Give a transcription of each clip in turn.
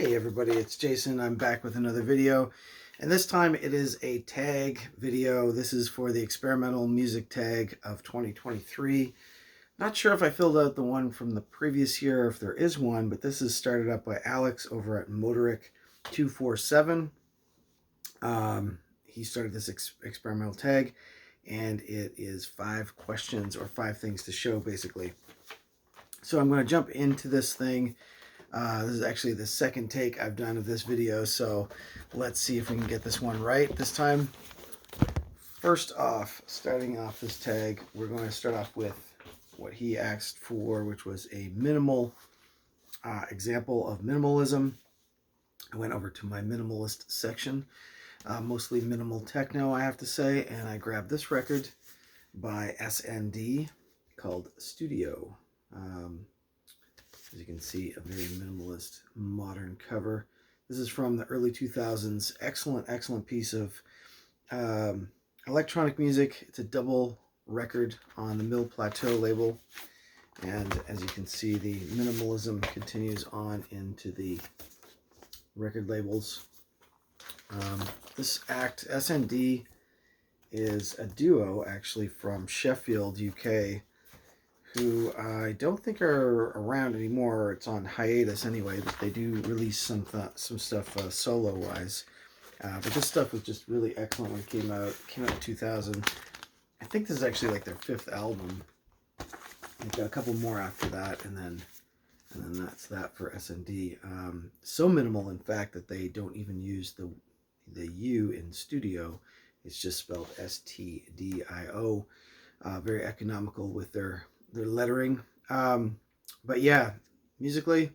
Hey everybody, it's Jason. I'm back with another video, and this time it is a tag video. This is for the experimental music tag of 2023. Not sure if I filled out the one from the previous year, if there is one, but this is started up by Alex over at Motoric247. He started this experimental tag, and it is 5 questions or 5 things to show, basically. So I'm going to jump into this thing. This is actually the second take I've done of this video, so let's see if we can get this one right this time. First off, starting off this tag, we're going to start off with what he asked for, which was a minimal example of minimalism. I went over to my minimalist section, mostly minimal techno, I have to say, and I grabbed this record by SND called Stdio. As you can see, a very minimalist modern cover. This is from the early 2000s. Excellent piece of electronic music. It's a double record on the Mill Plateau label. And as you can see, the minimalism continues on into the record labels. This act, SND, is a duo actually from Sheffield, UK, who I don't think are around anymore. It's on hiatus anyway, but they do release some stuff solo-wise. But this stuff was just really excellent when it came out. It came out in 2000. I think this is actually like their 5th album. They've got a couple more after that, and then that's that for S&D. So minimal, in fact, that they don't even use the U in Stdio. It's just spelled S-T-D-I-O. Very economical with their lettering. But yeah, musically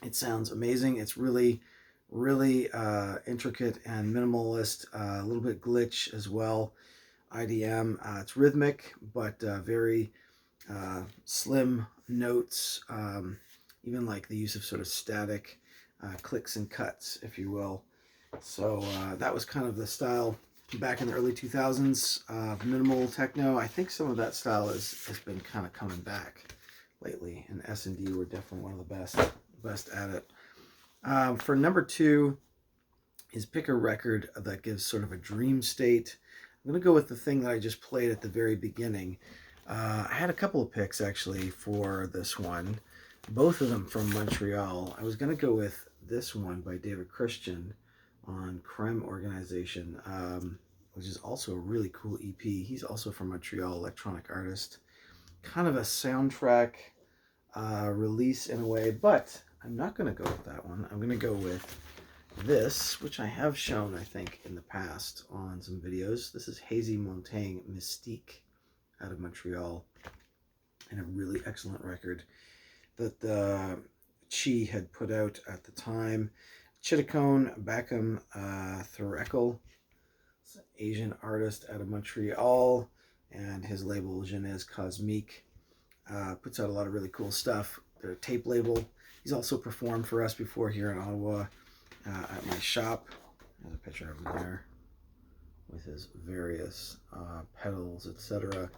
it sounds amazing. It's really intricate and minimalist, a little bit glitch as well. IDM, it's rhythmic but very slim notes, even like the use of sort of static clicks and cuts, if you will. So that was kind of the style back in the early 2000s, minimal techno. I think some of that style has been kind of coming back lately, and S&D were definitely one of the best at it. For number 2 is pick a record that gives sort of a dream state. I'm going to go with the thing that I just played at the very beginning. I had a couple of picks actually for this one, both of them from Montreal. I was going to go with this one by David Christian on Creme Organization, which is also a really cool EP. He's also from Montreal, electronic artist. Kind of a soundtrack release in a way, but I'm not going to go with that one. I'm going to go with this, which I have shown, I think, in the past on some videos. This is Hazy Montagne Mystique out of Montreal, and a really excellent record that Chi had put out at the time. Chittacone Backham Thurekel, Asian artist out of Montreal, and his label Jeunesse Cosmique puts out a lot of really cool stuff. They're a tape label. He's also performed for us before here in Ottawa at my shop. There's a picture of him there with his various pedals, etc.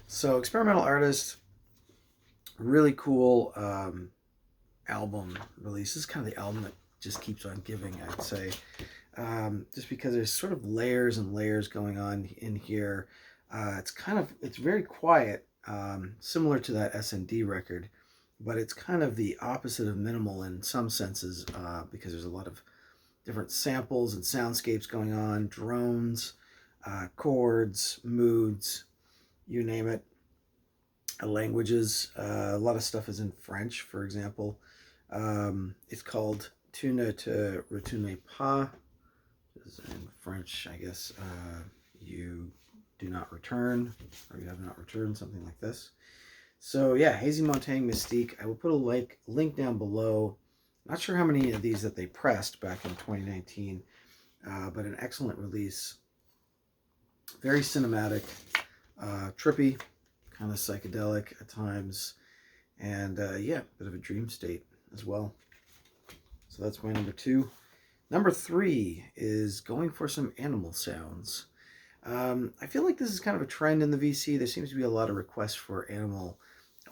So experimental artist, really cool album release. This is kind of the album that just keeps on giving, I'd say, just because there's sort of layers and layers going on in here. It's very quiet, similar to that S&D record, but it's kind of the opposite of minimal in some senses, because there's a lot of different samples and soundscapes going on, drones, chords, moods, you name it, languages. A lot of stuff is in French, for example. It's called Tu ne te retournes pas, in French, I guess, you do not return, or you have not returned, something like this. So yeah, Hazy Montagne Mystique. I will put a link down below. Not sure how many of these that they pressed back in 2019, but an excellent release. Very cinematic, trippy, kind of psychedelic at times, and yeah, bit of a dream state as well. So that's my number 2. Number 3 is going for some animal sounds. I feel like this is kind of a trend in the VC. There seems to be a lot of requests for animal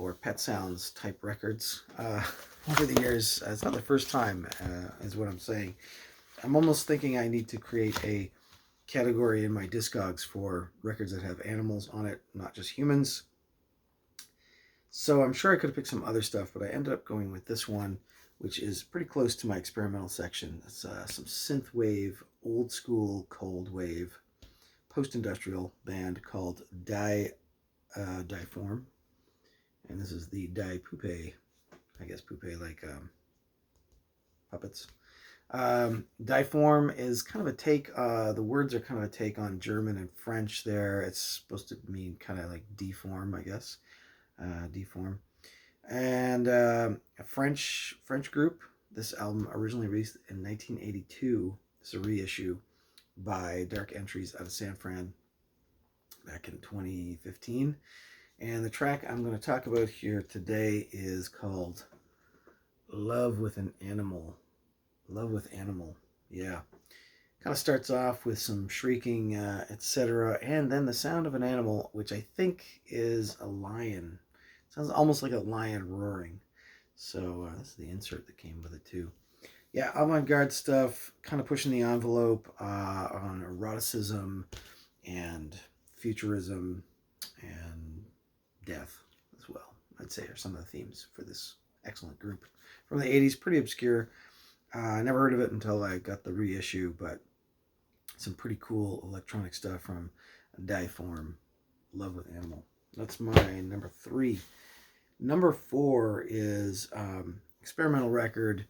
for Pet Sounds type records over the years. It's not the first time, is what I'm saying. I'm almost thinking I need to create a category in my Discogs for records that have animals on it, not just humans. So I'm sure I could have picked some other stuff, but I ended up going with this one, which is pretty close to my experimental section. It's some synthwave, old school, cold wave, post-industrial band called Diform. And this is the Puppe, I guess Puppe like puppets. Diform is kind of a take, the words are kind of a take on German and French there. It's supposed to mean kind of like deform, I guess. Deform. And a French group. This album originally released in 1982. It's a reissue by Dark Entries out of San Fran back in 2015. And the track I'm going to talk about here today is called Love with an Animal. Love with Animal. Yeah. Kind of starts off with some shrieking, etc. And then the sound of an animal, which I think is a lion. Sounds almost like a lion roaring. So this is the insert that came with it too. Yeah, avant-garde stuff, kind of pushing the envelope on eroticism and futurism and death as well, I'd say, are some of the themes for this excellent group. From the 80s, pretty obscure. I never heard of it until I got the reissue, but some pretty cool electronic stuff from Diform, Love with Animal. That's my number 3. Number 4 is experimental record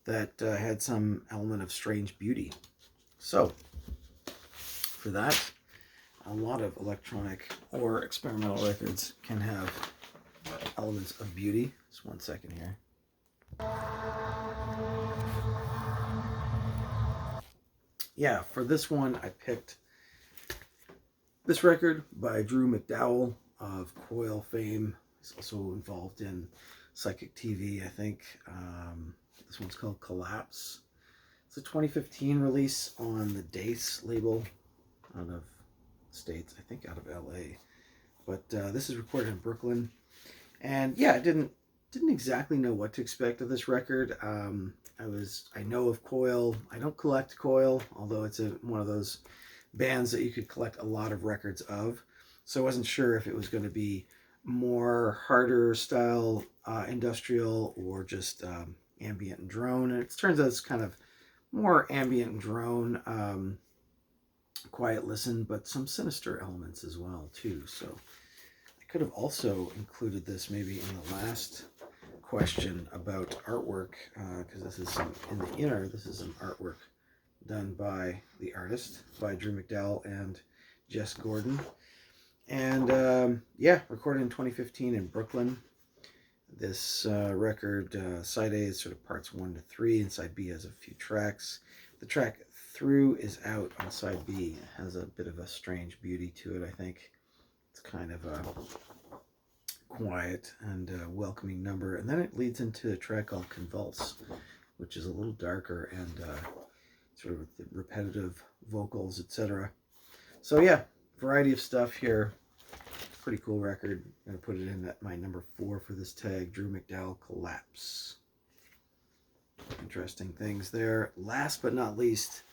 that had some element of strange beauty. So, for that, a lot of electronic or experimental records can have elements of beauty. Just 1 second here. Yeah, for this one, I picked this record by Drew McDowall of Coil fame. He's also involved in Psychic TV, I think. This one's called Collapse. It's a 2015 release on the Dace label out of States, I think out of LA. But this is recorded in Brooklyn. And yeah, I didn't exactly know what to expect of this record. I know of Coil. I don't collect Coil, although it's one of those bands that you could collect a lot of records of. So I wasn't sure if it was going to be more harder style industrial or just ambient and drone. And it turns out it's kind of more ambient and drone, quiet listen, but some sinister elements as well too. So I could have also included this maybe in the last question about artwork, because this is some in the inner. This is some artwork done by the artist, by Drew McDowall and Jess Gordon. And yeah, recorded in 2015 in Brooklyn. This record, side A is sort of parts 1 to 3, and side B has a few tracks. The track Through is out on side B. It has a bit of a strange beauty to it, I think. It's kind of a quiet and welcoming number. And then it leads into a track called Convulse, which is a little darker and sort of repetitive vocals, etc. So yeah, variety of stuff here. Pretty cool record. I'm going to put it in at my number 4 for this tag, Drew McDowall, Collapse. Interesting things there. Last but not least,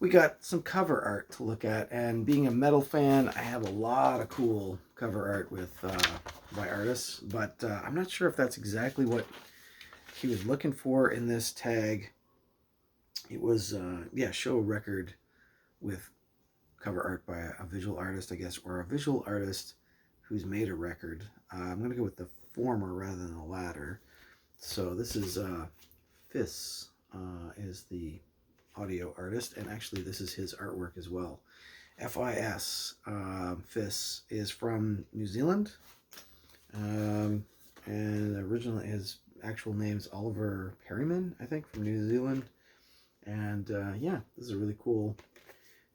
we got some cover art to look at. And being a metal fan, I have a lot of cool cover art with by artists. But I'm not sure if that's exactly what he was looking for in this tag. It was, yeah, show a record with cover art by a visual artist, I guess, or a visual artist who's made a record. I'm going to go with the former rather than the latter. So this is Fis is the audio artist, and actually this is his artwork as well. Fis. Fis is from New Zealand, and originally his actual name's Oliver Perryman, I think, from New Zealand. And yeah, this is a really cool,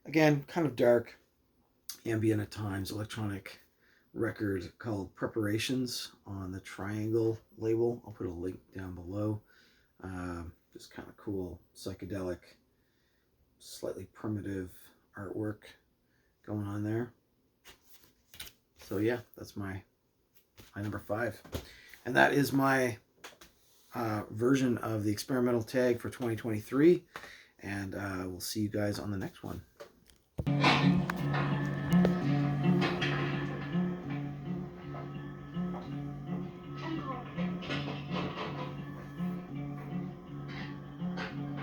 again, kind of dark, ambient at times, electronic record called Preparations on the Triangle label. I'll put a link down below. Just kind of cool, psychedelic, slightly primitive artwork going on there. So yeah, that's my my number 5. And that is my version of the experimental tag for 2023. And we'll see you guys on the next one.